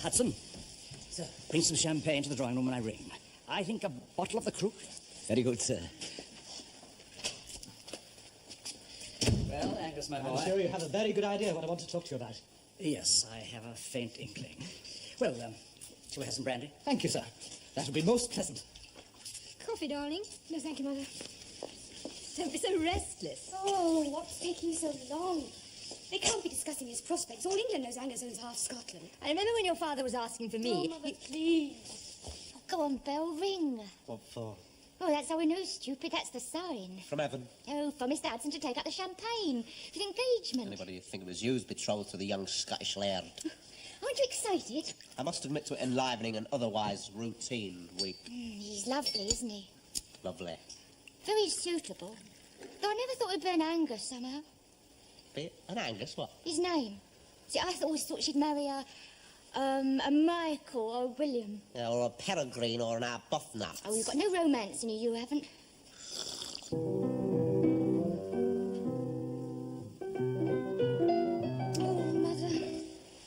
Hudson. Sir. Bring some champagne to the drawing room when I ring. I think a bottle of the Crook. Very good, sir. Well, Angus, my boy. I'm sure you have a very good idea what I want to talk to you about. Yes, I have a faint inkling. Well, shall we have some brandy? Thank you, sir. That would be most pleasant. Coffee, darling? No, thank you, Mother. Don't be so restless. Oh, what's taking so long? They can't be discussing his prospects. All England knows Angus owns half Scotland. I remember when your father was asking for me. Oh, Mother, please. Oh, go on, Belle, ring. What for? Oh, that's how we know, stupid. That's the sign. From heaven? Oh, for Mr. Hudson to take out the champagne for the engagement. Anybody would think it was you's betrothed to the young Scottish laird. Aren't you excited? I must admit to it enlivening an otherwise routine week. He's lovely, isn't he? Lovely. Very suitable. Though I never thought it'd be an Angus somehow. Be an Angus, what? His name. See, I always thought she'd marry a Michael or a William. Yeah, or a Peregrine or an Arbuthnot. Oh, you've got no romance in you haven't. Oh, Mother.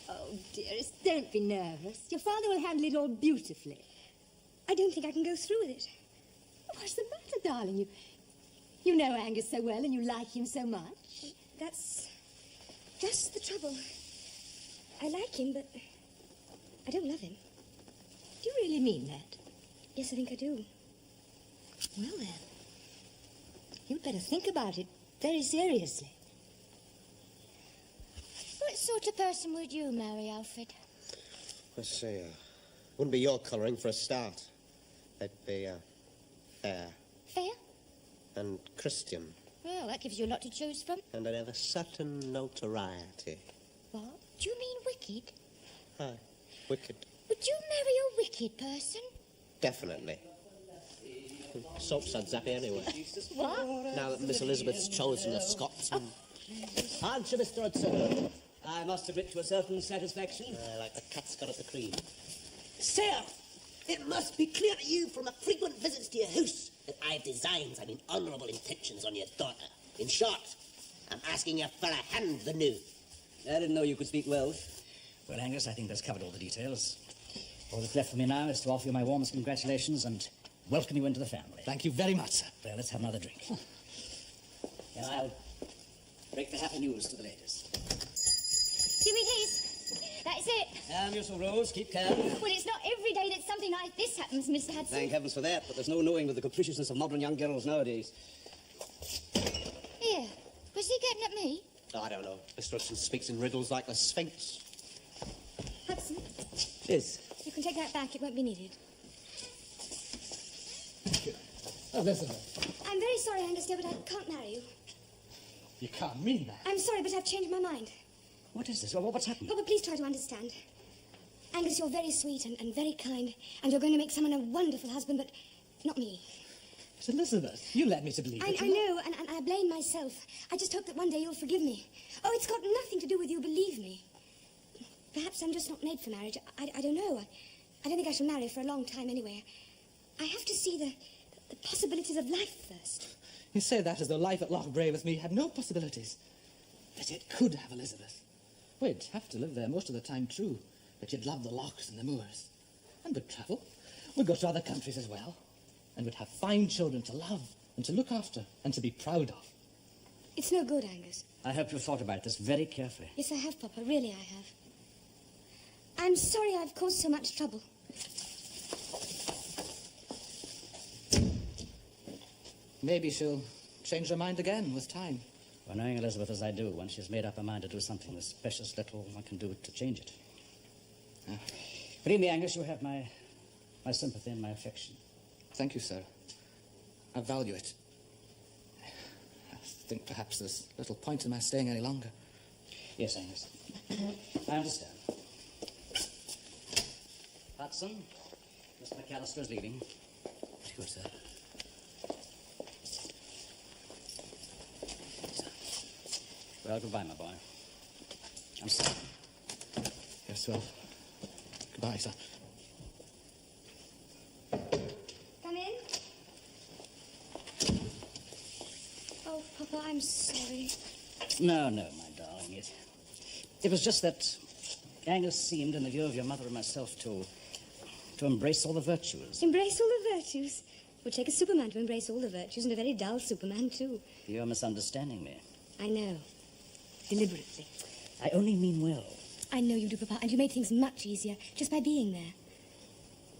Oh, dearest, don't be nervous. Your father will handle it all beautifully. I don't think I can go through with it. What's the matter, darling? You know Angus so well and you like him so much. That's just the trouble. I like him, but I don't love him. Do you really mean that? Yes, I think I do. Well, then, you'd better think about it very seriously. What sort of person would you marry, Alfred? Let's see, wouldn't be your colouring for a start. They'd be, fair. Fair? And Christian. Well, that gives you a lot to choose from. And I'd have a certain notoriety. What? Do you mean wicked? Aye, wicked. Would you marry a wicked person? Definitely. Soapsuds happy anyway. What? Now that Miss Elizabeth's chosen a Scotsman. Aren't you, Mr. Hudson? I must admit to a certain satisfaction. Like the cat's got at the cream. Sir, it must be clear to you from my frequent visits to your house that I've designs, honourable intentions on your daughter. In short, I'm asking you for a hand the new. I didn't know you could speak Welsh. Well, Angus, I think that's covered all the details. All that's left for me now is to offer you my warmest congratulations and welcome you into the family. Thank you very much, sir. Well, let's have another drink. And I'll break the happy news to the ladies. Give me these. That's it. And you, Sir Rose, keep calm. Well, it's not every day that something like this happens, Mr. Hudson. Thank heavens for that, but there's no knowing with the capriciousness of modern young girls nowadays. Here. Was he getting at me? Oh, I don't know. Mr. Hudson speaks in riddles like the Sphinx. Hudson, Yes. you can take that back. It won't be needed. Elizabeth, I'm very sorry, Angus, dear, but I can't marry you. you can't mean that. I'm sorry, but I've changed my mind. What is this? What's happened? Papa, please try to understand. Angus, you're very sweet and very kind, and you're going to make someone a wonderful husband, but not me. But Elizabeth, you led me to believe it. I know, and I blame myself. I just hope that one day you'll forgive me. Oh, it's got nothing to do with you, believe me. Perhaps I'm just not made for marriage. I don't know. I don't think I shall marry for a long time anyway. I have to see the possibilities of life first. You say that as though life at Lochbray with me had no possibilities. But it could have, Elizabeth. We'd have to live there most of the time, true. But you'd love the lochs and the moors. And we'd travel. We'd go to other countries as well. And we'd have fine children to love and to look after and to be proud of. It's no good, Angus. I hope you've thought about this very carefully. Yes, I have, Papa. Really, I have. I'm sorry I've caused so much trouble. Maybe she'll change her mind again with time. Well, knowing Elizabeth as I do, when she's made up her mind to do something, there's precious little one can do to change it. Believe me, Angus, you have my sympathy and my affection. Thank you, sir. I value it. I think perhaps there's little point in my staying any longer. Yes, Angus. I understand. Hudson, Mr. McAllister is leaving. Good, sir. Well, goodbye, my boy. I'm sorry. Yes, well, goodbye, sir. Come in. Oh, Papa, I'm sorry. No, my darling. It was just that Angus seemed, in the view of your mother and myself, to embrace all the virtues. Embrace all the virtues? It would take a Superman to embrace all the virtues, and a very dull Superman, too. You're misunderstanding me. I know. Deliberately. I only mean well. I know you do, Papa, and you made things much easier just by being there.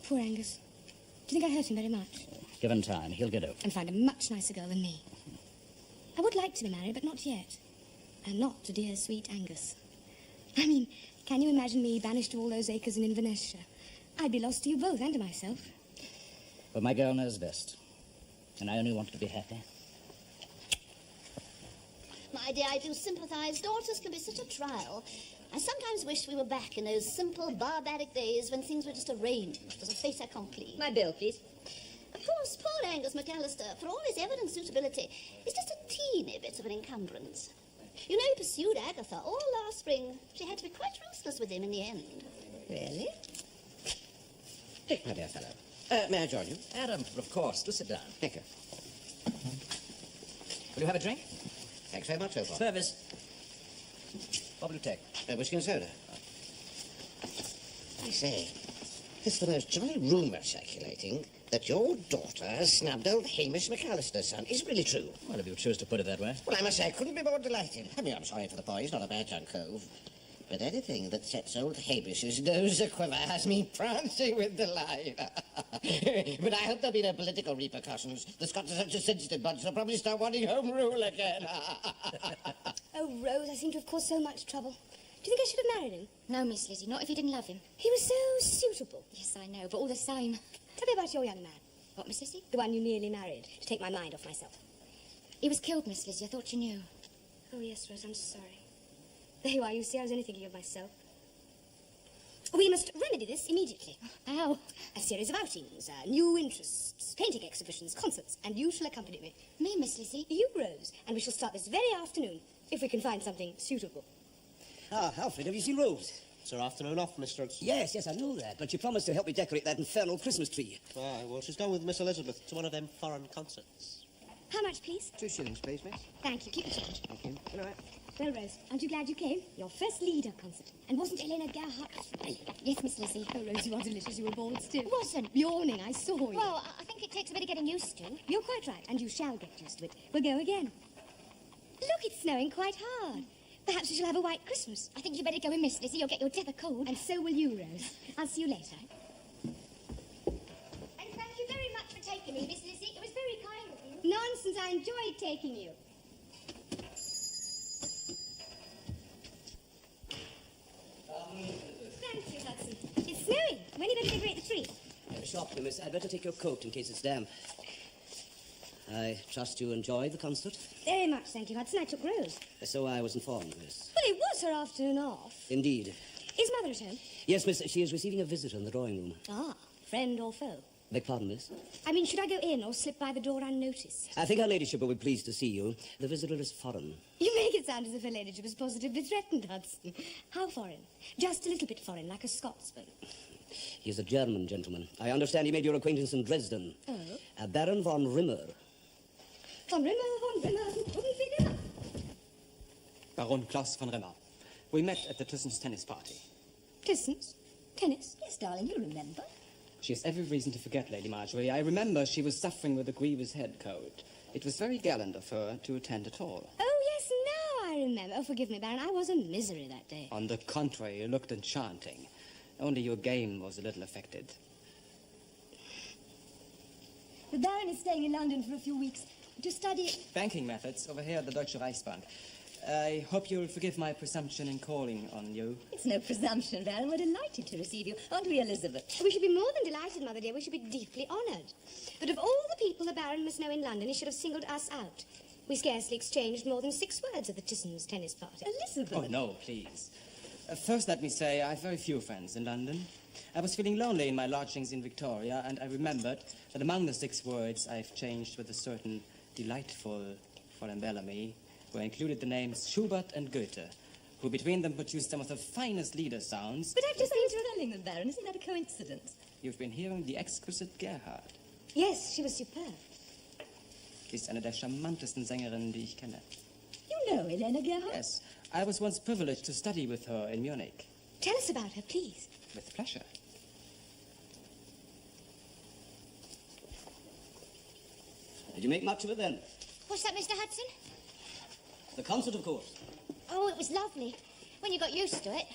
Poor Angus. Do you think I hurt him very much? Given time, he'll get over it. And find a much nicer girl than me. I would like to be married, but not yet. And not to dear, sweet Angus. I mean, can you imagine me banished to all those acres in Inverness? I'd be lost to you both and to myself. But my girl knows best. And I only want her to be happy. My dear, I do sympathise. Daughters can be such a trial. I sometimes wish we were back in those simple, barbaric days when things were just arranged as a fait accompli. My bill, please. Of course, poor Angus McAllister, for all his evident suitability, is just a teeny bit of an encumbrance. You know, he pursued Agatha all last spring. She had to be quite ruthless with him in the end. Really? Dick, my dear fellow. May I join you? Adam, of course. Do sit down. Thank you. Will you have a drink? Thanks very much, so far. Service. What will you take? Whiskey and soda. I say, there's the most jolly rumour circulating that your daughter has snubbed old Hamish McAllister's son. Is it really true? Well, if you choose to put it that way. Well, I must say, I couldn't be more delighted. I mean, I'm sorry for the boy. He's not a bad young cove. But anything that sets old Hamish's nose a-quiver has me prancing with delight. But I hope there'll be no political repercussions. The Scots are such a sensitive bunch, they'll probably start wanting home rule again. Oh, Rose, I seem to have caused so much trouble. Do you think I should have married him? No, Miss Lizzie, not if you didn't love him. He was so suitable. Yes, I know, but all the same. Tell me about your young man. What, Miss Lizzie? The one you nearly married, to take my mind off myself. He was killed, Miss Lizzie. I thought you knew. Oh, yes, Rose, I'm sorry. There you are, you see, I was only thinking of myself. We must remedy this immediately. How? A series of outings, new interests, painting exhibitions, concerts, and you shall accompany me. Me, Miss Lizzie? You, Rose, and we shall start this very afternoon, if we can find something suitable. Ah, Alfred, have you seen Rose? It's her afternoon off, Mr. Hudson. Yes, I know that, but she promised to help me decorate that infernal Christmas tree. Ah, well, she's gone with Miss Elizabeth to one of them foreign concerts. How much, please? 2 shillings, please, miss. Thank you. Keep the change. Thank you. Good night. Well, Rose, aren't you glad you came? Your first leader concert. And wasn't Elena Gerhardt brilliant? Yes, Miss Lizzie. Oh, Rose, you are delicious. You were bored still. Wasn't. Yawning, I saw you. Well, I think it takes a bit of getting used to. You're quite right, and you shall get used to it. We'll go again. Look, it's snowing quite hard. Perhaps we shall have a white Christmas. I think you'd better go in, Miss Lizzie. You'll get your death of cold. And so will you, Rose. I'll see you later. And thank you very much for taking me, Miss Lizzie. It was very kind of you. Nonsense, I enjoyed taking you. Thank you, Hudson. It's snowing. When are you going to decorate the tree? Shortly, miss. I'd better take your coat in case it's damp. I trust you enjoyed the concert? Very much, thank you, Hudson. I took Rose. So I was informed, miss. Well, it was her afternoon off. Indeed. Is Mother at home? Yes, miss, she is receiving a visitor in the drawing room. Ah, friend or foe? Beg pardon, miss? I mean, should I go in or slip by the door unnoticed? I think her ladyship will be pleased to see you. The visitor is foreign. You make it sound as if her ladyship is positively threatened, Hudson. How foreign? Just a little bit foreign, like a Scotsman. He is a German gentleman. I understand he made your acquaintance in Dresden. Oh? Baron von Rimmer. Von Rimmer, wouldn't we do? Baron Klaus von Rimmer. We met at the Thysson's tennis party. Thysson's? Tennis? Yes, darling, you remember. She has every reason to forget, Lady Marjorie. I remember she was suffering with a grievous head cold. It was very gallant of her to attend at all. Oh, yes, now I remember. Oh, forgive me, Baron, I was a misery that day. On the contrary, you looked enchanting. Only your game was a little affected. The Baron is staying in London for a few weeks to study... Banking methods over here at the Deutsche Reichsbank. I hope you'll forgive my presumption in calling on you. It's no presumption, Baron. We're delighted to receive you. Aren't we, Elizabeth? We should be more than delighted, Mother dear. We should be deeply honoured. But of all the people the Baron must know in London, he should have singled us out. We scarcely exchanged more than 6 words at the Thysson's tennis party. Elizabeth! Oh, no, please. First, let me say I have very few friends in London. I was feeling lonely in my lodgings in Victoria, and I remembered that among the 6 words I've changed with a certain delightful Fräulein Bellamy, were included the names Schubert and Goethe, who between them produced some of the finest lieder sounds. But I've just been telling them, Baron. Isn't that a coincidence? You've been hearing the exquisite Gerhardt. Yes, she was superb. Sie ist eine der charmantesten Sängerinnen, die ich kenne. You know Elena Gerhardt? Yes, I was once privileged to study with her in Munich. Tell us about her, please. With pleasure. Did you make much of it then? What's that, Mr. Hudson? The concert, of course. Oh, it was lovely. When you got used to it.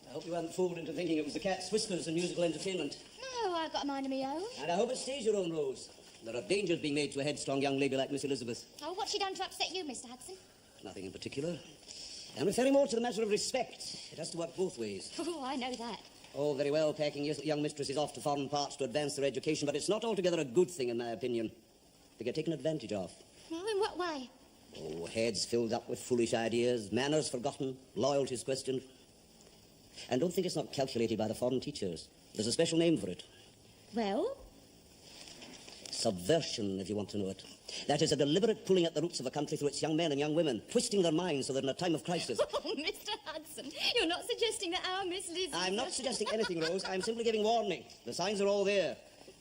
I hope you weren't fooled into thinking it was the cat's whiskers and musical entertainment. No, I've got a mind of my own. And I hope it stays your own, Rose. There are dangers being made to a headstrong young lady like Miss Elizabeth. Oh, what's she done to upset you, Mr. Hudson? Nothing in particular. I'm referring more to the matter of respect. It has to work both ways. Oh, I know that. Oh, very well, packing young mistresses off to foreign parts to advance their education, but it's not altogether a good thing, in my opinion. They get taken advantage of. Oh, in what way? Oh, heads filled up with foolish ideas, manners forgotten, loyalties questioned. And don't think it's not calculated by the foreign teachers. There's a special name for it. Well? Subversion, if you want to know it. That is a deliberate pulling at the roots of a country through its young men and young women, twisting their minds so that in a time of crisis... Oh, Mr. Hudson, you're not suggesting that our Miss Liz... I'm not suggesting anything, Rose. I'm simply giving warning. The signs are all there.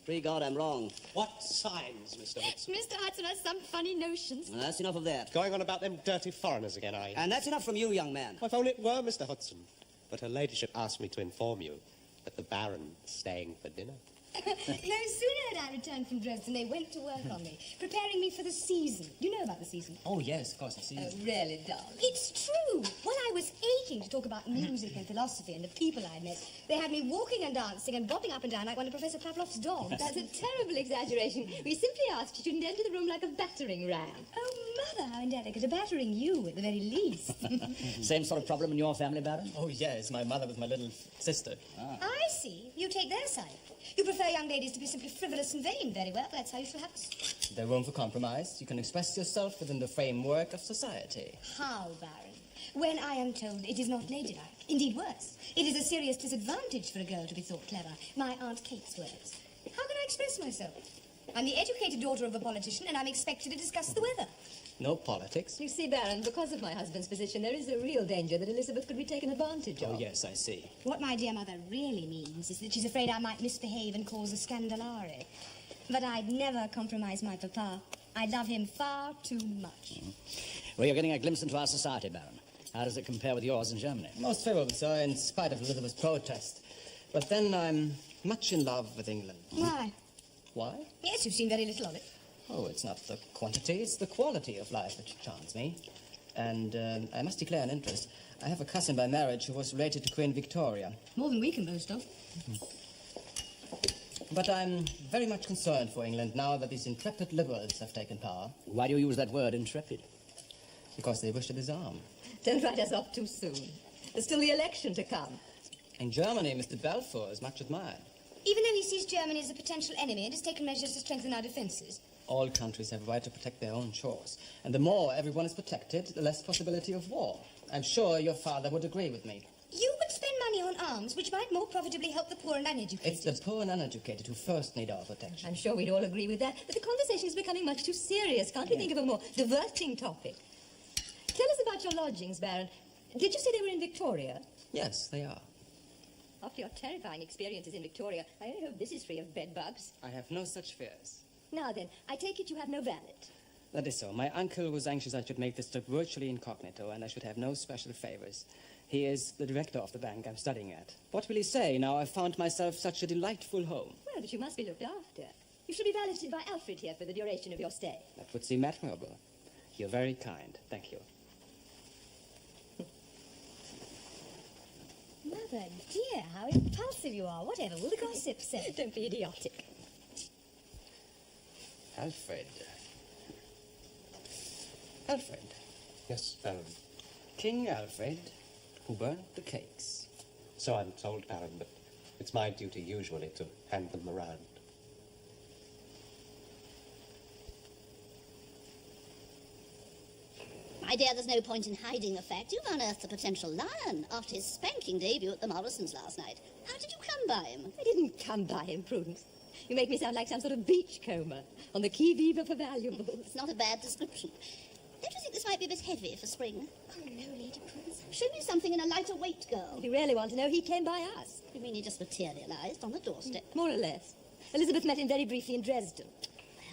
Pray God I'm wrong. What signs, Mr. Hudson? Mr. Hudson has some funny notions. Well, that's enough of that. Going on about them dirty foreigners again, are you? And that's enough from you, young man. Well, if only it were, Mr. Hudson. But her ladyship asked me to inform you that the Baron is staying for dinner. No sooner had I returned from Dresden, they went to work on me, preparing me for the season. Do you know about the season? Oh, yes, of course, I've seen it. Really, darling? It's true. When I was aching to talk about music and philosophy and the people I'd met, they had me walking and dancing and bobbing up and down like one of Professor Pavlov's dogs. That's a terrible exaggeration. We simply asked you shouldn't enter the room like a battering ram. Oh, Mother, how indelicate. A battering you, at the very least. Same sort of problem in your family, Baron? Oh, yes, my mother with my little sister. I see. You take their side. You prefer young ladies to be simply frivolous and vain. Very well, that's how you shall have us. There's room for compromise. You can express yourself within the framework of society. How, Baron? When I am told it is not ladylike. Indeed, worse. It is a serious disadvantage for a girl to be thought clever. My Aunt Kate's words. How can I express myself? I'm the educated daughter of a politician, and I'm expected to discuss the weather. No politics. You see, Baron, because of my husband's position, there is a real danger that Elizabeth could be taken advantage of. Oh, yes, I see. What my dear mother really means is that she's afraid I might misbehave and cause a scandalare. But I'd never compromise my papa. I love him far too much. Well, you're getting a glimpse into our society, Baron. How does it compare with yours in Germany? Most favorable, sir, in spite of Elizabeth's protest. But then I'm much in love with England. Why? Why? Yes, you've seen very little of it. Oh, it's not the quantity, it's the quality of life which charms me. And I must declare an interest. I have a cousin by marriage who was related to Queen Victoria. More than we can boast of. But I'm very much concerned for England now that these intrepid liberals have taken power. Why do you use that word, intrepid? Because they wish to disarm. Don't write us off too soon. There's still the election to come. In Germany, Mr. Balfour is much admired. Even though he sees Germany as a potential enemy and has taken measures to strengthen our defences. All countries have a right to protect their own shores. And the more everyone is protected, the less possibility of war. I'm sure your father would agree with me. You would spend money on arms, which might more profitably help the poor and uneducated. It's the poor and uneducated who first need our protection. I'm sure we'd all agree with that. But the conversation is becoming much too serious. Can't we think of a more diverting topic? Tell us about your lodgings, Baron. Did you say they were in Victoria? Yes, they are. After your terrifying experiences in Victoria, I only hope this is free of bedbugs. I have no such fears. Now then, I take it you have no valet. That is so. My uncle was anxious I should make this trip virtually incognito, and I should have no special favors. He is the director of the bank I'm studying at. What will he say now I've found myself such a delightful home? Well, but you must be looked after. You should be valeted by Alfred here for the duration of your stay. That would seem admirable. You're very kind. Thank you. Mother dear, how impulsive you are. Whatever will the gossip say? Don't be idiotic. Alfred. Alfred. Yes, Baron. King Alfred, who burnt the cakes. So I'm told, Baron, but it's my duty usually to hand them around. My dear, there's no point in hiding the fact. You've unearthed a potential lion after his spanking debut at the Morrisons last night. How did you come by him? I didn't come by him, Prudence. You make me sound like some sort of beachcomber on the qui vive for valuables. It's not a bad description. Don't you think this might be a bit heavy for spring? Oh, no, Lady Prudence. Show me something in a lighter weight, girl. If you really want to know, he came by us. You mean he just materialised on the doorstep? More or less. Elizabeth met him very briefly in Dresden.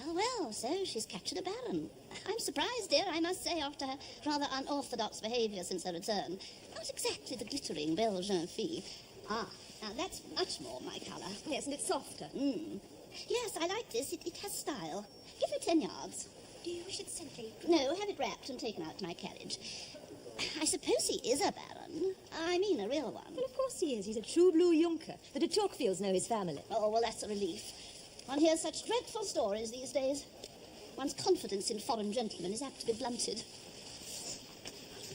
Well, well, so she's captured a baron. I'm surprised, dear, I must say, after her rather unorthodox behaviour since her return. Not exactly the glittering belle jeune fille. Ah, now that's much more my colour. Yes, and it's softer. Yes, I like this. It has style. Give me 10 yards. Do you wish it simply? No, have it wrapped and taken out to my carriage. I suppose he is a baron. I mean a real one. Well, of course he is. He's a true blue Junker. The de Tocquevilles know his family. Oh, well, that's a relief. One hears such dreadful stories these days. One's confidence in foreign gentlemen is apt to be blunted.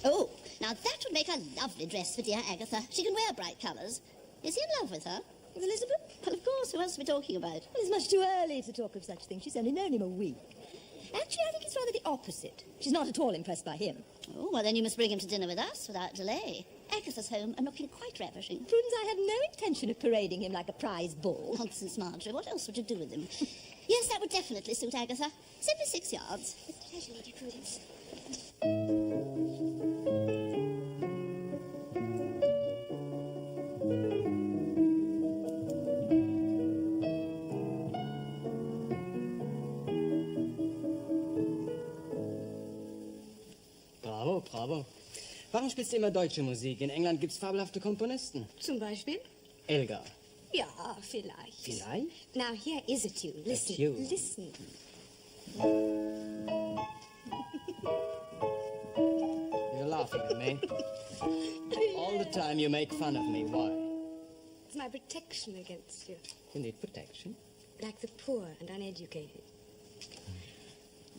Oh, now that would make a lovely dress for dear Agatha. She can wear bright colours. Is he in love with her? With Elizabeth? Well, of course, who else are we talking about? Well, it's much too early to talk of such things. She's only known him a week. Actually, I think it's rather the opposite. She's not at all impressed by him. Oh, well, then you must bring him to dinner with us without delay. Agatha's home and looking quite ravishing. Prudence, I have no intention of parading him like a prize bull. Nonsense, Marjorie. What else would you do with him? Yes, that would definitely suit Agatha. Simply 6 yards. With pleasure, Lady Prudence. Bravo, bravo. Warum spielst du immer deutsche Musik? In England gibt's fabelhafte Komponisten. Zum Beispiel? Elgar. Ja, vielleicht. Vielleicht? Now, here is a tune. Listen. tune. Listen. You're laughing at me. All the time you make fun of me. Why? It's my protection against you. You need protection. Like the poor and uneducated.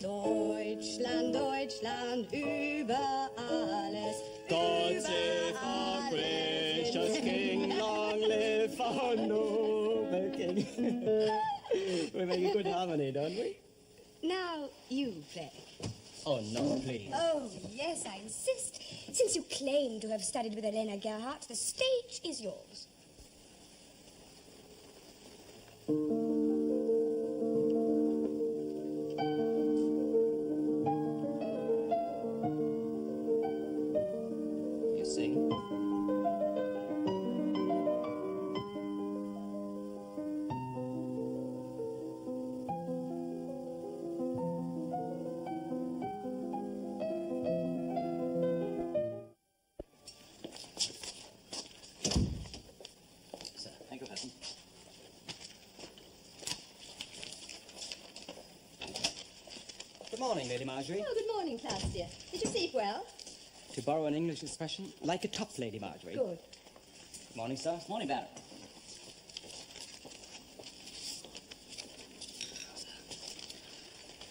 Deutschland, Deutschland, über alles. God save our gracious King, long live our noble King. We make a good harmony, don't we? Now, you play. Oh, no, please. Oh, yes, I insist. Since you claim to have studied with Elena Gerhardt, the stage is yours. You sing. Sir, thank you, Hudson. Good morning, Lady Marjorie. Oh, good morning, Klaus, dear. Did you sleep well? To borrow an English expression, like a top, Lady Marjorie. Good. Good morning, sir. Morning, Baron.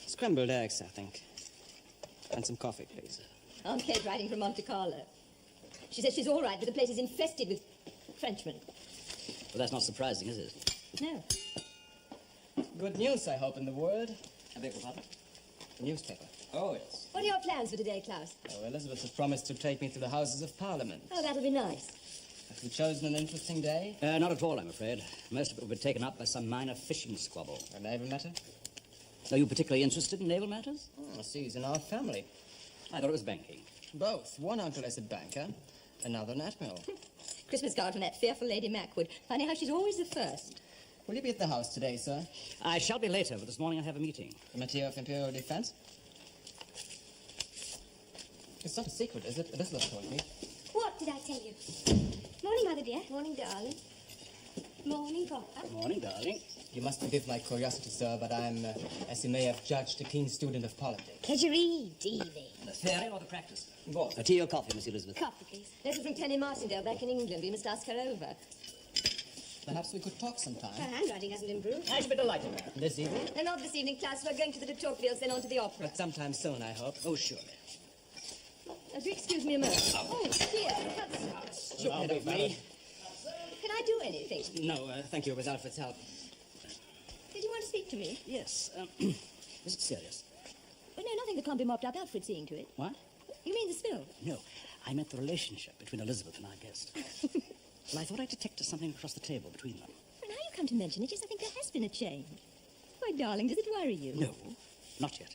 Scrambled eggs, I think. And some coffee, please. Aunt Kate writing from Monte Carlo. She says she's all right, but the place is infested with Frenchmen. Well, that's not surprising, is it? No. Good news, I hope, in the world. I beg your pardon? The newspaper. Oh, yes. What are your plans for today, Klaus? Oh, Elizabeth has promised to take me to the Houses of Parliament. Oh, that'll be nice. Have you chosen an interesting day? Not at all, I'm afraid. Most of it will be taken up by some minor fishing squabble. A naval matter? Are you particularly interested in naval matters? Oh, see, he's in our family. I thought it was banking. Both. One uncle is a banker, another an admiral. Christmas card from that fearful Lady Mackwood. Funny how she's always the first. Will you be at the house today, sir? I shall be later, but this morning I have a meeting. Committee of Imperial Defense? It's not a secret, is it? Elizabeth told me. What did I tell you? Morning, Mother dear. Morning, darling. Morning, Papa. Morning, darling. You must forgive my curiosity, sir, but I'm, as you may have judged, a keen student of politics. Could you read, Evie? The theory or the practice? What? A tea or coffee, Miss Elizabeth? Coffee, please. Letter from Tenny Martindale back in England. We must ask her over. Perhaps we could talk sometime. Her handwriting hasn't improved. I should be delighted, ma'am. This evening? And not this evening, Klaus. We're going to the de Tocquevilles, then on to the opera. But sometime soon, I hope. Oh, surely. Do you excuse me a moment? Oh, dear. Sure, I'll be me. Can I do anything? No, thank you. It was Alfred's help. Did you want to speak to me? Yes. Is it serious? Oh, no, nothing that can't be mopped up. Alfred seeing to it. What? You mean the spill? No, I meant the relationship between Elizabeth and our guest. Well, I thought I detected something across the table between them. Well, now you come to mention it, yes, I think there has been a change. Why, darling, does it worry you? No, not yet.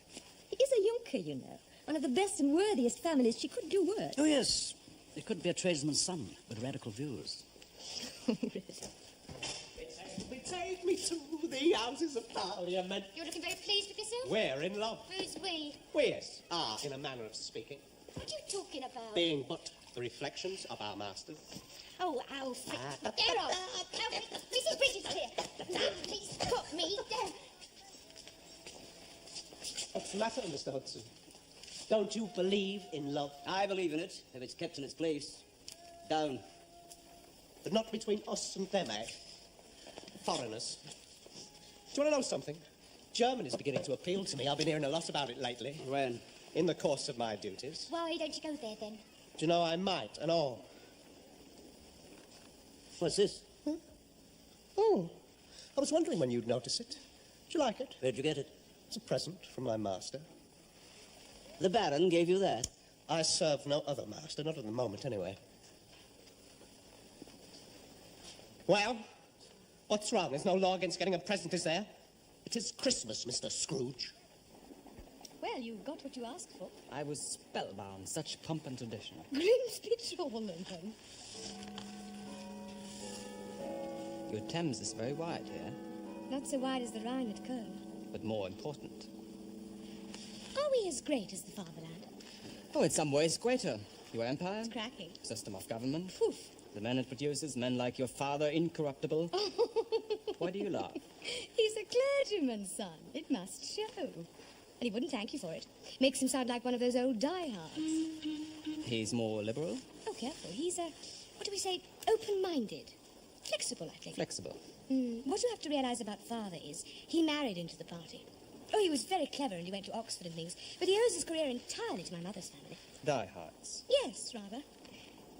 He is a Junker, you know. One of the best and worthiest families. She could do worse. Oh, yes. It could be a tradesman's son with radical views. Really? take me to the Houses of Parliament. You're looking very pleased with yourself? We're in love. Who's we? We are, in a manner of speaking, What are you talking about? being but the reflections of our masters. Oh, Alfred. Get off. Alfred, Mrs. Bridges here. Please put me down. What's the matter, Mr. Hudson? Don't you believe in love? I believe in it, if it's kept in its place. Down. But not between us and them, eh? Foreigners. Do you want to know something? Germany's beginning to appeal to me. I've been hearing a lot about it lately. When? In the course of my duties. Why don't you go there, then? Do you know I might and all? What's this? Oh, I was wondering when you'd notice it. Do you like it? Where'd you get it? It's a present from my master. The Baron gave you that? I serve no other master, not at the moment, anyway. Well, what's wrong? There's no law against getting a present, is there? It is Christmas, Mr. Scrooge. Well, you got what you asked for. I was spellbound, such pomp and tradition. Grimsby Trawlham. Your Thames is very wide here, Not so wide as the Rhine at Köln. but more important. Are we as great as the fatherland? Oh, in some ways greater. Your empire, It's cracking. system of government, Poof. the men it produces, men like your father, incorruptible. Why do you laugh? He's a clergyman's son. It must show. And he wouldn't thank you for it. Makes him sound like one of those old diehards. He's more liberal, Oh, careful. He's what do we say, open-minded. Flexible, I think. flexible. What you have to realize about father is he married into the party. Oh, he was very clever and he went to Oxford and things, but he owes his career entirely to my mother's family. Diehards. Yes, rather.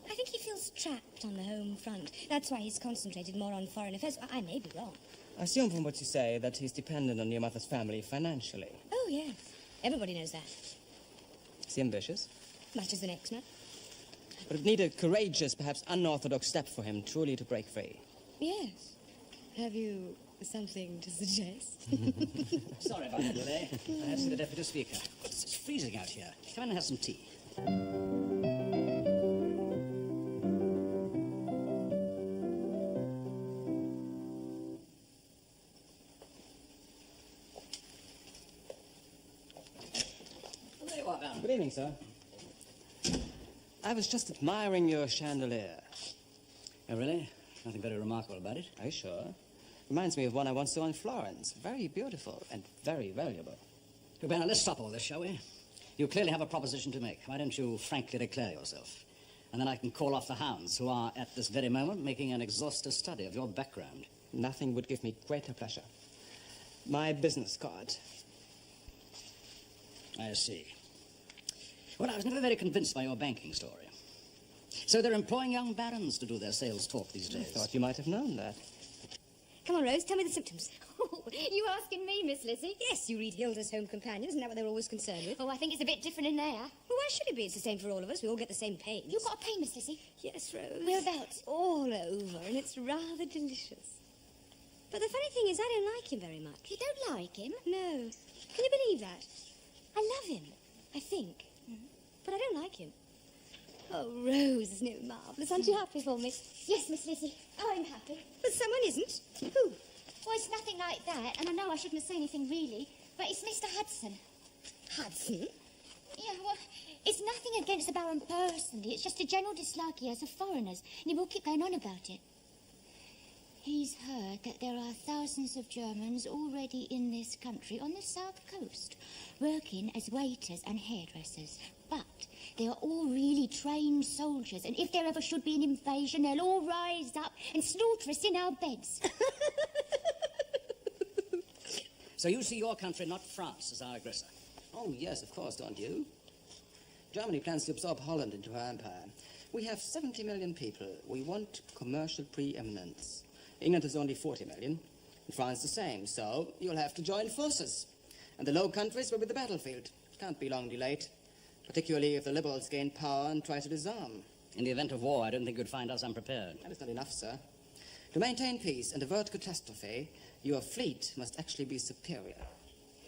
I think he feels trapped on the home front. That's why he's concentrated more on foreign affairs. I may be wrong. I assume from what you say that he's dependent on your mother's family financially. Oh, yes. Everybody knows that. Is he ambitious? Much as the next man. But it would need a courageous, perhaps unorthodox step for him truly to break free. Yes. Have you something to suggest? Sorry about that delay. I had to see the deputy speaker. It's freezing out here. Come in and have some tea. There you are, Baron. Good evening, sir. I was just admiring your chandelier. Oh, really? Nothing very remarkable about it. Are you sure? Reminds me of one I once saw in Florence. Very beautiful and very valuable. Well, Baron, let's stop all this, shall we? You clearly have a proposition to make. Why don't you frankly declare yourself? And then I can call off the hounds who are, at this very moment, making an exhaustive study of your background. Nothing would give me greater pleasure. My business card. I see. Well, I was never very convinced by your banking story. So they're employing young barons to do their sales talk these days. I thought you might have known that. Come on, Rose, tell me the symptoms. Oh, you asking me, Miss Lizzie? Yes, you read Hilda's Home Companions, isn't that what they're always concerned with? Oh, I think it's a bit different in there. Well, why should it be? It's the same for all of us. We all get the same pains. You got a pain, Miss Lizzie? Yes, Rose. Whereabouts? All over, and it's rather delicious. But the funny thing is, I don't like him very much. You don't like him? No. Can you believe that? I love him, I think. But I don't like him. Oh, Rose, isn't it marvellous? Aren't you happy for me? Yes, Miss Lizzie. I'm happy. But someone isn't. Who? Well, it's nothing like that, and I know I shouldn't have said anything really, but it's Mr. Hudson. Hudson? Yeah, well, it's nothing against the Baron personally. It's just a general dislike he has of foreigners, and he will keep going on about it. He's heard that there are thousands of Germans already in this country on the south coast, working as waiters and hairdressers. But they are all really trained soldiers, and if there ever should be an invasion, they'll all rise up and slaughter us in our beds. So you see your country, not France, as our aggressor. Oh, yes, of course, don't you? Germany plans to absorb Holland into her empire. We have 70 million people. We want commercial preeminence. England has only 40 million, and France the same, so you'll have to join forces. And the Low Countries will be the battlefield. Can't be long delayed, particularly if the Liberals gain power and try to disarm. In the event of war, I don't think you'd find us unprepared. That is not enough, sir. To maintain peace and avert catastrophe, your fleet must actually be superior.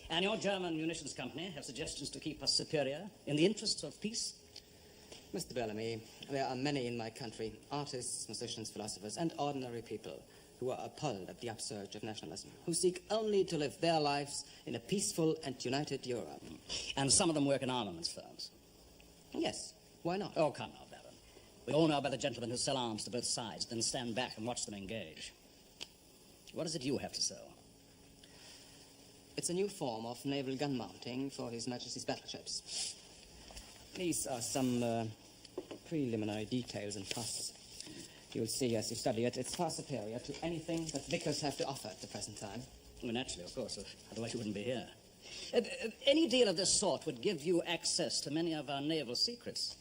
And your German munitions company have suggestions to keep us superior in the interests of peace? Mr. Bellamy, there are many in my country, artists, musicians, philosophers, and ordinary people who are appalled at the upsurge of nationalism, who seek only to live their lives in a peaceful and united Europe. And some of them work in armaments firms. Yes, why not? Oh, come now, Baron. We all know about the gentlemen who sell arms to both sides, then stand back and watch them engage. What is it you have to sell? It's a new form of naval gun mounting for His Majesty's battleships. These are some preliminary details and costs. You'll see as you study it, it's far superior to anything that Vickers have to offer at the present time. Well, naturally, of course. Otherwise you wouldn't be here. Any deal of this sort would give you access to many of our naval secrets.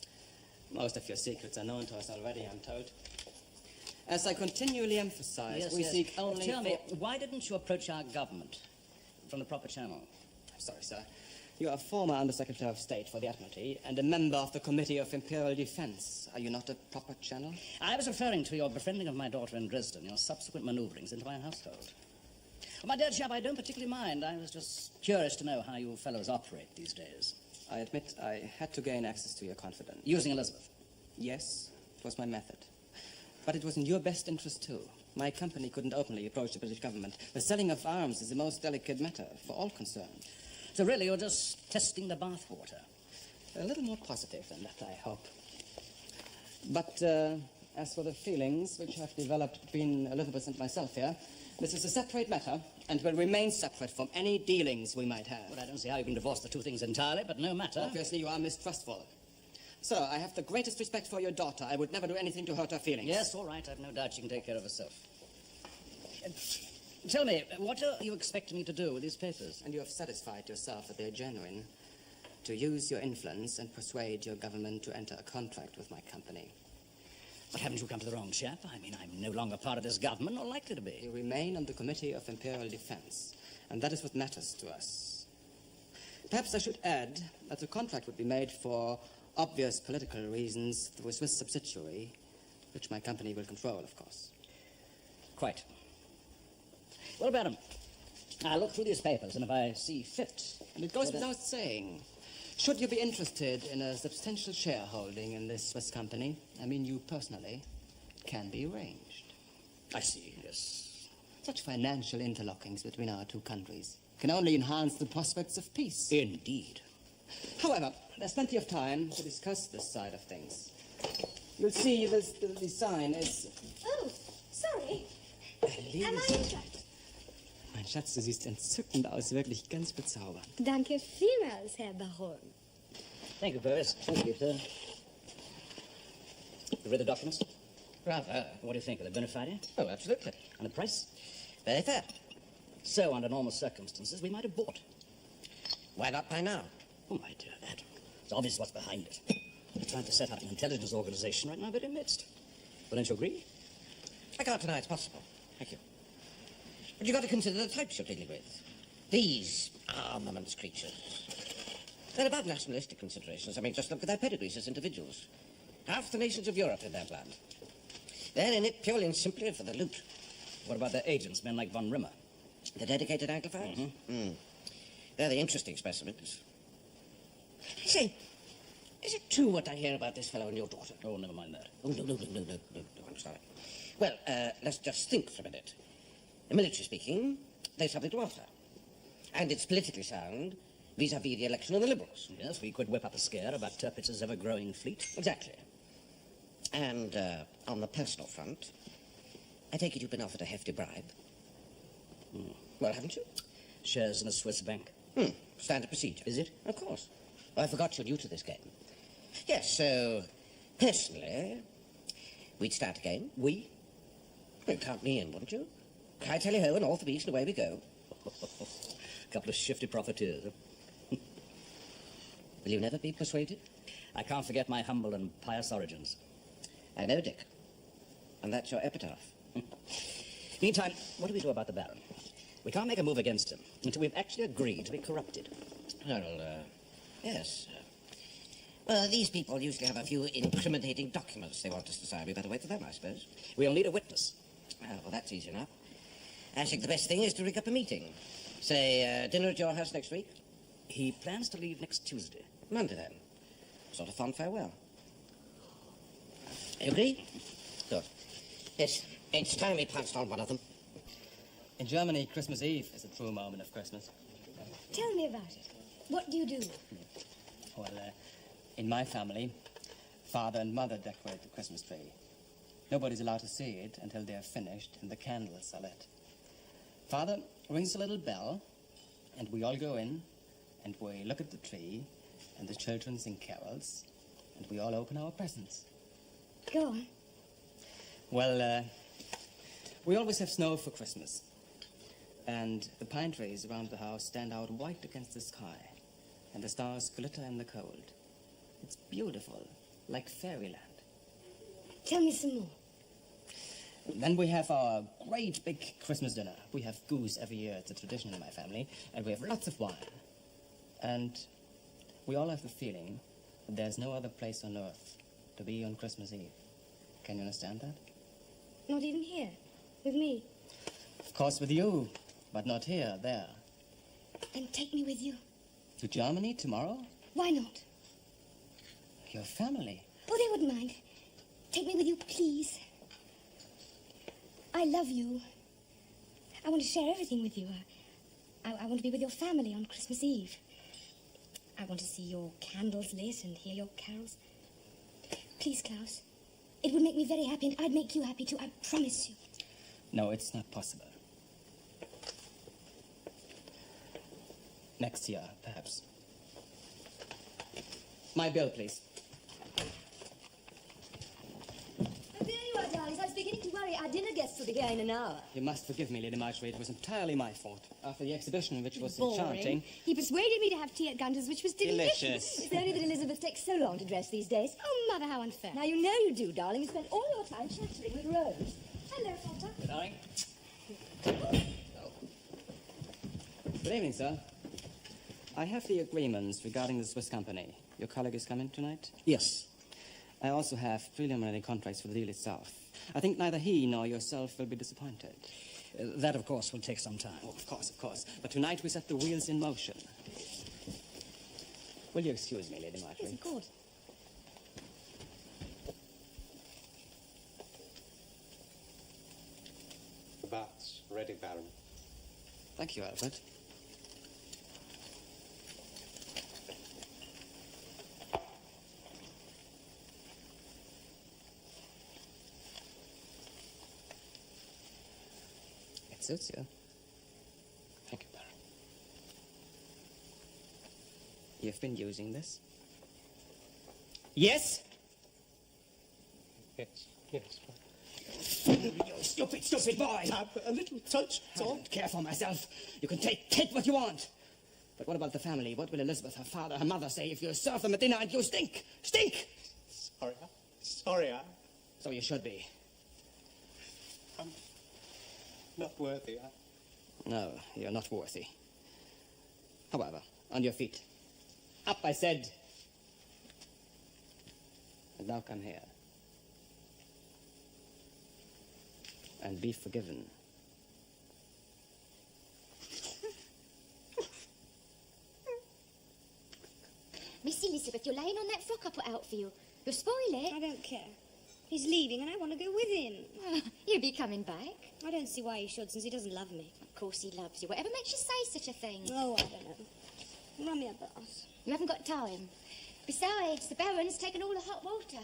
Most of your secrets are known to us already, I'm told. As I continually emphasize, we seek only... Tell me, why didn't you approach our government from the proper channel? I'm sorry, sir. You are a former Under-Secretary of State for the Admiralty and a member of the Committee of Imperial Defense. Are you not a proper channel? I was referring to your befriending of my daughter in Dresden, your subsequent maneuverings into my household. Well, my dear chap, I don't particularly mind. I was just curious to know how you fellows operate these days. I admit I had to gain access to your confidence. Using Elizabeth? Yes, it was my method. But it was in your best interest, too. My company couldn't openly approach the British government. The selling of arms is the most delicate matter for all concerned. So really, you're just testing the bathwater? A little more positive than that, I hope. But as for the feelings which have developed between Elizabeth and myself here, this is a separate matter and will remain separate from any dealings we might have. Well, I don't see how you can divorce the two things entirely, but no matter. Obviously, you are mistrustful. Sir, I have the greatest respect for your daughter. I would never do anything to hurt her feelings. Yes, all right. I've no doubt she can take care of herself. Tell me, what are you expecting me to do with these papers? And you have satisfied yourself that they're genuine. To use your influence and persuade your government to enter a contract with my company. But haven't you come to the wrong chap? I mean, I'm no longer part of this government, or likely to be. You remain on the Committee of Imperial Defense, and that is what matters to us. Perhaps I should add that the contract would be made for obvious political reasons through a Swiss subsidiary, which my company will control, of course. Quite. Well, Baron, I'll look through these papers, and if I see fit... And it goes without saying, should you be interested in a substantial shareholding in this Swiss company, I mean you personally, it can be arranged. I see, yes. Such financial interlockings between our two countries can only enhance the prospects of peace. Indeed. However, there's plenty of time to discuss this side of things. You'll see the sign is... Oh, sorry. Am I interrupted? Mein Schatz, du siehst entzückend aus, wirklich ganz bezaubernd. Danke vielmals, Herr Baron. Thank you, Purvis. Thank you, sir. You read the documents? Rather. What do you think? Are they bona fide? Oh, absolutely. And the price? Very fair. So, under normal circumstances, we might have bought. Why not by now? Oh, my dear lad. It's obvious what's behind it. We're trying to set up an intelligence organization right now, very midst. Well, don't you agree? I can't deny it's possible. Thank you. But you've got to consider the types you're dealing with. These armaments creatures. They're above nationalistic considerations. I mean, just look at their pedigrees as individuals. Half the nations of Europe in their plan. They're in it purely and simply for the loot. What about their agents, men like von Rimmer? The dedicated Anglophiles? They're the interesting specimens. Say, is it true what I hear about this fellow and your daughter? Oh, never mind that. Oh, no, I'm sorry. Well, let's just think for a minute. Military speaking, they're something to offer. And it's politically sound vis-à-vis the election of the Liberals. Yes, we could whip up a scare about Tirpitz's ever-growing fleet. Exactly. And on the personal front, I take it you've been offered a hefty bribe. Well, haven't you? Shares in a Swiss bank. Standard procedure. Is it? Of course. Well, I forgot you're new to this game. Yes, so, personally, we'd start again. We? Well, count me in, wouldn't you? I tell you ho, and off the beach, and away we go. Couple of shifty profiteers. Will you never be persuaded? I can't forget my humble and pious origins. I know, Dick. And that's your epitaph. Meantime, what do we do about the Baron? We can't make a move against him until we've actually agreed to be corrupted. Well, yes. Well, these people usually have a few incriminating documents they want us to sign. We better wait for them, I suppose. We'll need a witness. Well, that's easy enough. I think the best thing is to rig up a meeting. Say, dinner at your house next week? He plans to leave next Tuesday. Monday, then. Sort of fond farewell. You agree? Good. Yes. It's time we pounced on one of them. In Germany, Christmas Eve is a true moment of Christmas. Tell me about it. What do you do? Well, in my family, father and mother decorate the Christmas tree. Nobody's allowed to see it until they're finished and the candles are lit. Father rings a little bell, and we all go in, and we look at the tree, and the children sing carols, and we all open our presents. Go on. Well, we always have snow for Christmas. And the pine trees around the house stand out white against the sky, and the stars glitter in the cold. It's beautiful, like fairyland. Tell me some more. Then we have our great big Christmas dinner. We have goose every year. It's a tradition in my family. And we have lots of wine. And we all have the feeling that there's no other place on earth to be on Christmas Eve. Can you understand that? Not even here, with me. Of course with you, but not here, there. Then take me with you. To Germany tomorrow? Why not? Your family. Oh, they wouldn't mind. Take me with you, please. I love you. I want to share everything with you. I want to be with your family on Christmas Eve. I want to see your candles lit and hear your carols. Please, Klaus. It would make me very happy, and I'd make you happy too. I promise you. No, it's not possible. Next year, perhaps. My bill, please. There you are, darlings. I was beginning to worry our dinner guests will be here in an hour. You must forgive me, Lady Marjorie. It was entirely my fault. After the exhibition, which was Boring. enchanting. He persuaded me to have tea at Gunter's, which was delicious. Delicious. It's only that Elizabeth takes so long to dress these days. Oh, Mother, how unfair. Now, you know you do, darling. You spend all your time chattering with Rose. Hello, Potter. Good morning. Good evening, sir. I have the agreements regarding the Swiss company. Your colleague is coming tonight? Yes. I also have preliminary contracts for the deal itself. I think neither he nor yourself will be disappointed. That, of course, will take some time. Oh, of course, of course. But tonight we set the wheels in motion. Will you excuse me, Lady Marjorie? Yes, of course. The bath's ready, Baron. Thank you, Alfred. It suits you. Thank you, Baron. You've been using this? Yes? Yes, yes. You stupid boy! A little touch, I don't care for myself. You can take what you want. But what about the family? What will Elizabeth, her father, her mother say if you serve them at dinner and you stink? Stink! Sorry, So you should be. I'm not worthy. No, you're not worthy. However, on your feet. Up, I said. And now come here. And be forgiven. Miss Elizabeth, you're laying on that frock I put out for you. You'll spoil it. I don't care. He's leaving, and I want to go with him. Oh, he'll be coming back. I don't see why he should, since he doesn't love me. Of course he loves you. Whatever makes you say such a thing? Oh, I don't know. Run me a bath. You haven't got time. Besides, the Baron's taken all the hot water.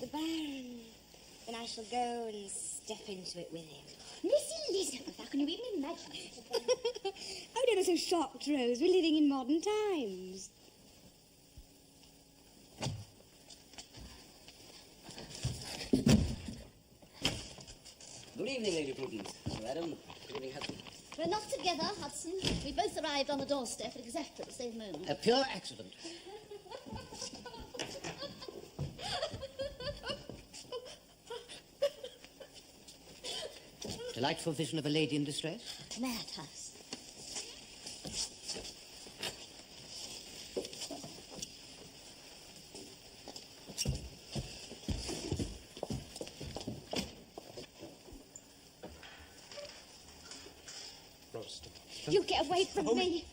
The Baron. Then I shall go and step into it with him. Miss Elizabeth, how can you even imagine it? Oh, don't be so shocked, Rose. We're living in modern times. Good evening, Lady Prudence. Madam, good evening, Hudson. We're not together, Hudson. We both arrived on the doorstep at exactly the same moment. A pure accident. Delightful vision of a lady in distress. Madhouse. Roasted. You get away from me.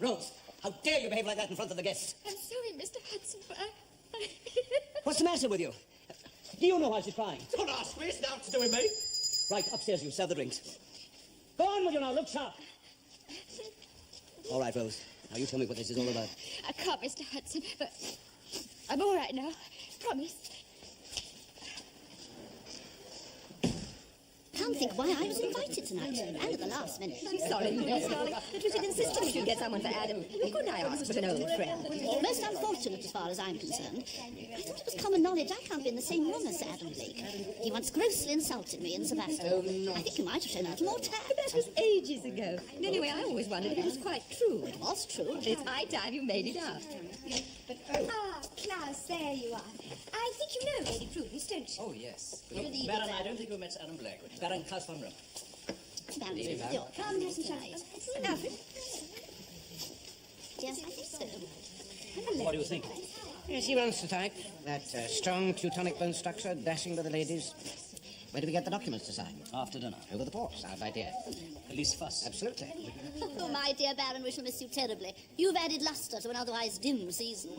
Rose, how dare you behave like that in front of the guests? I'm sorry, Mr. Hudson, but What's the matter with you? Do you know why she's crying? Don't ask me, it's not to do with me. Right, upstairs, you serve the drinks. Go on with you now, look sharp. All right, Rose. Now you tell me what this is all about. I can't, Mr. Hudson, but I'm all right now. Promise. Can't think why I was invited tonight, and at the last minute. I'm sorry, Miss darling, but we should insist we should get someone for Adam. Couldn't I ask but an old friend? Most unfortunate as far as I'm concerned. I thought it was common knowledge I can't be in the same room as Sir Adam Blake. He once grossly insulted me in Sebastopol. I think you might have shown a little more tact. That was ages ago. And anyway, I always wondered if it was quite true. It was true. It's high time you made it up. Ah, Klaus, there you are. I think you know Lady Prudence, don't you? Oh, yes. Baron, I don't think we met Sir Adam Blake. Baron Klaus von Rum. Come, have some chocolate. Alfred? Yes, I think so. What do you think? Yes, he runs the type. That strong Teutonic bone structure, dashing with the ladies. Where do we get the documents to sign? After dinner. Over the port, sound idea. At least fuss. Absolutely. Oh, my dear Baron, we shall miss you terribly. You've added lustre to an otherwise dim season.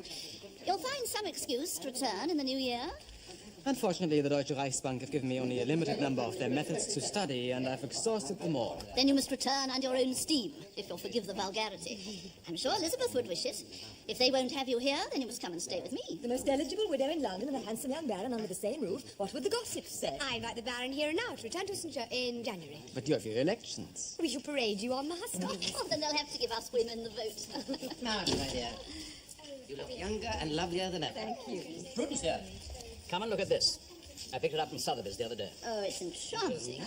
You'll find some excuse to return in the new year. Unfortunately, the Deutsche Reichsbank have given me only a limited number of their methods to study, and I've exhausted them all. Then you must return under your own steam, if you'll forgive the vulgarity. I'm sure Elizabeth would wish it. If they won't have you here, then you must come and stay with me. The most eligible widow in London and a handsome young baron under the same roof. What would the gossips say? I invite the Baron here and now to return to us in January. But you have your elections. We shall parade you on mascot. Oh, then they'll have to give us women the vote. Margaret, my dear. You look younger and lovelier than ever. Thank you. Prudence here. Come and look at this. I picked it up from Sotheby's the other day. Oh, it's enchanting.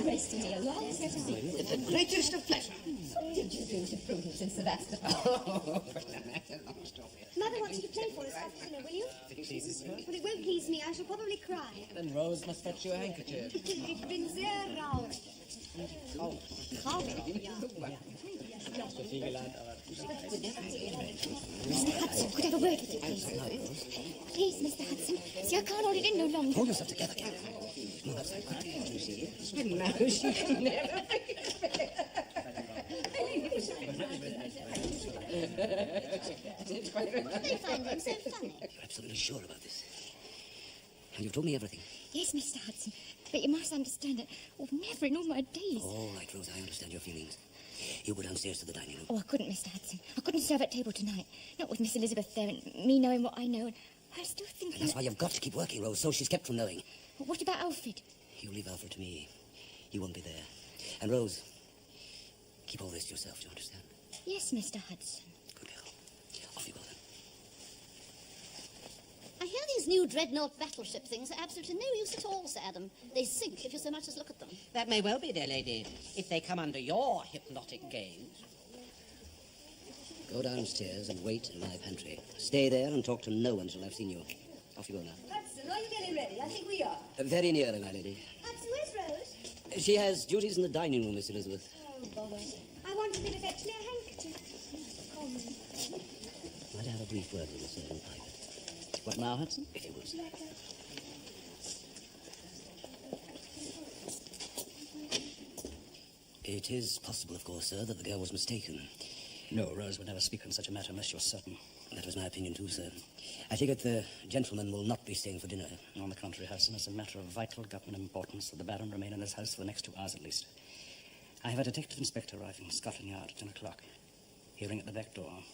Resting me a long set of weeks. With the greatest of pleasure. What did you do to Prudence in Sebastopol? Mother wants you to play for us after dinner, will you? If it pleases her. Well, it won't please me. I shall probably cry. Then Rose must fetch you a handkerchief. Ich bin sehr traurig. Mr. Hudson, could I have a word with you, please? Please, Mr. Hudson. See, I can't hold it in no longer. Hold yourself together, Karen. No, that's not good. You see it? No, she can never. They find him so funny. You're absolutely sure about this? And you've told me everything. Yes, Mr. Hudson. But you must understand that I've never in all my days. All right, Rose, I understand your feelings. You go downstairs to the dining room. Oh, I couldn't, Mr. Hudson. I couldn't serve at table tonight. Not with Miss Elizabeth there and me knowing what I know. And I was still thinking... That's why you've got to keep working, Rose, so she's kept from knowing. What about Alfred? You leave Alfred to me. He won't be there. And Rose, keep all this to yourself, do you understand? Yes, Mr. Hudson. Good girl. Off you go then. I hear these new dreadnought battleship things are absolutely no use at all, Sir Adam. They sink if you so much as look at them. That may well be, dear lady, if they come under your hypnotic gaze. Go downstairs and wait in my pantry. Stay there and talk to no one till I've seen you. Off you go now. Hudson, are you getting ready? I think we are. Very nearly, my lady. Hudson, where's Rose? She has duties in the dining room, Miss Elizabeth. Oh, bother. I wanted me to fetch me a handkerchief. Might I have a brief word with Miss in private? What now, Hudson? If you will, sir. It is possible, of course, sir, that the girl was mistaken. No, Rose would never speak on such a matter unless you're certain. That was my opinion, too, sir. I take it the gentleman will not be staying for dinner. On the contrary, Hudson, it's a matter of vital government importance that the Baron remain in this house for the next 2 hours at least. I have a detective inspector arriving at Scotland Yard at 10 o'clock. He'll ring at the back door.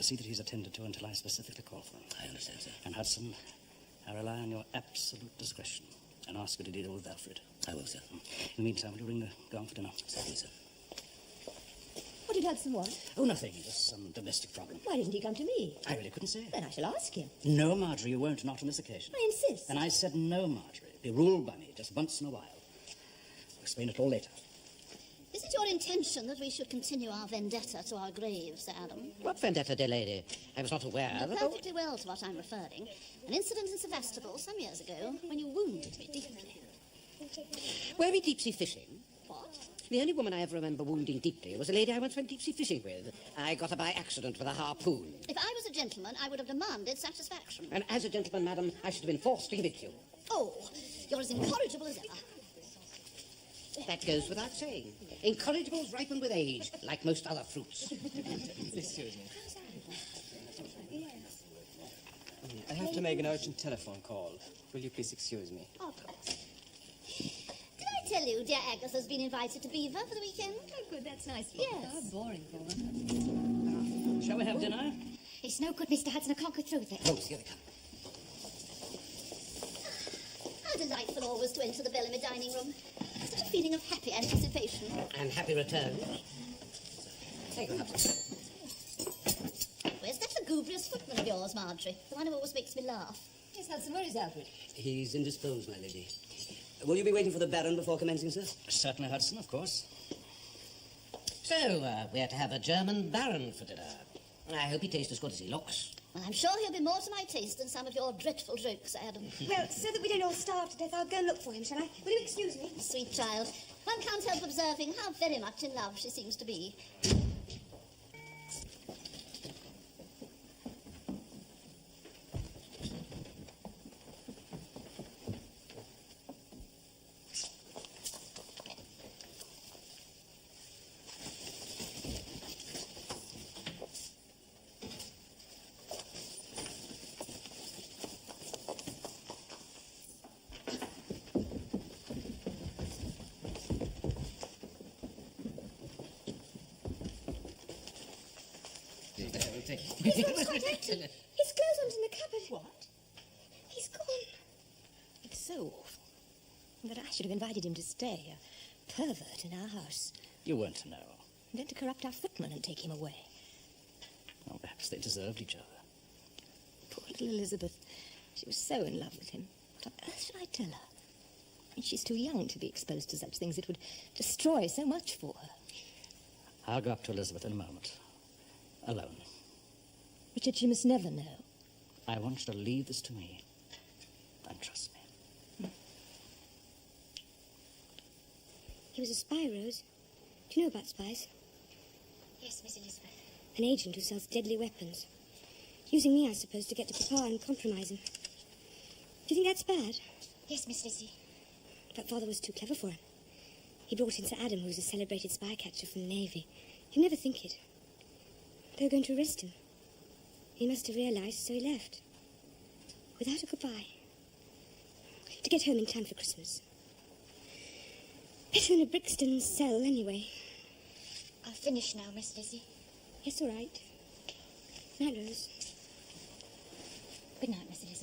See that he's attended to until I specifically call for him. I understand, sir. And Hudson, I rely on your absolute discretion and ask you to deal with Alfred. I will, sir. In the meantime, will you ring the gong for dinner? Certainly, sir. What did Hudson want? Oh, nothing. Just some domestic problem. Why didn't he come to me? I really couldn't say. Then I shall ask him. No, Marjorie, you won't. Not on this occasion. I insist. And I said no, Marjorie. Be ruled by me just once in a while. I'll explain it all later. Is it your intention that we should continue our vendetta to our graves, Sir Adam? What vendetta, dear lady? I was not aware You know of perfectly well to what I'm referring. An incident in Sebastopol some years ago when you wounded me deeply. Were we deep-sea fishing? What? The only woman I ever remember wounding deeply was a lady I once went deep-sea fishing with. I got her by accident with a harpoon. If I was a gentleman, I would have demanded satisfaction. And as a gentleman, madam, I should have been forced to give it to you. Oh, you're as incorrigible as ever. That goes without saying. Incorrigibles ripen with age, like most other fruits. Excuse me. I have to make an urgent telephone call. Will you please excuse me? Of course. Did I tell you dear Agatha's been invited to Beaver for the weekend? Oh, good, that's nice. Yes. How boring for her. Shall we have dinner? It's no good, Mr. Hudson. I can't go through with it. Oh, here they come. How delightful always to enter the Bellamy dining room. Such a feeling of happy anticipation. And happy return. Take them up. Where's that lugubrious footman of yours, Marjorie? The one who always makes me laugh. Yes, Hudson, where is Alfred? He's indisposed, my lady. Will you be waiting for the Baron before commencing, sir? Certainly, Hudson, of course. So, we're to have a German Baron for dinner. I hope he tastes as good as he looks. Well, I'm sure he'll be more to my taste than some of your dreadful jokes, Adam. Well, so that we don't all starve to death, I'll go and look for him, shall I? Will you excuse me? Sweet child. One can't help observing how very much in love she seems to be. He's not quite active. His clothes aren't in the cupboard. What? He's gone. It's so awful that I should have invited him to stay, a pervert in our house, You weren't to know. and then to corrupt our footman and take him away. Well, perhaps they deserved each other. Poor little Elizabeth. She was so in love with him. What on earth should I tell her? And she's too young to be exposed to such things. It would destroy so much for her. I'll go up to Elizabeth in a moment. Alone. Richard, she must never know. I want you to leave this to me. And trust me. He was a spy, Rose. Do you know about spies? Yes, Miss Elizabeth. An agent who sells deadly weapons. Using me, I suppose, to get to Papa and compromise him. Do you think that's bad? Yes, Miss Lizzie. But Father was too clever for him. He brought in Sir Adam, who was a celebrated spy catcher from the Navy. You'd never think it. They were going to arrest him. He must have realised, so he left. Without a goodbye. To get home in time for Christmas. Better than a Brixton cell, anyway. I'll finish now, Miss Lizzie. Yes, all right. Night, Rose. Good night, Miss Elizabeth.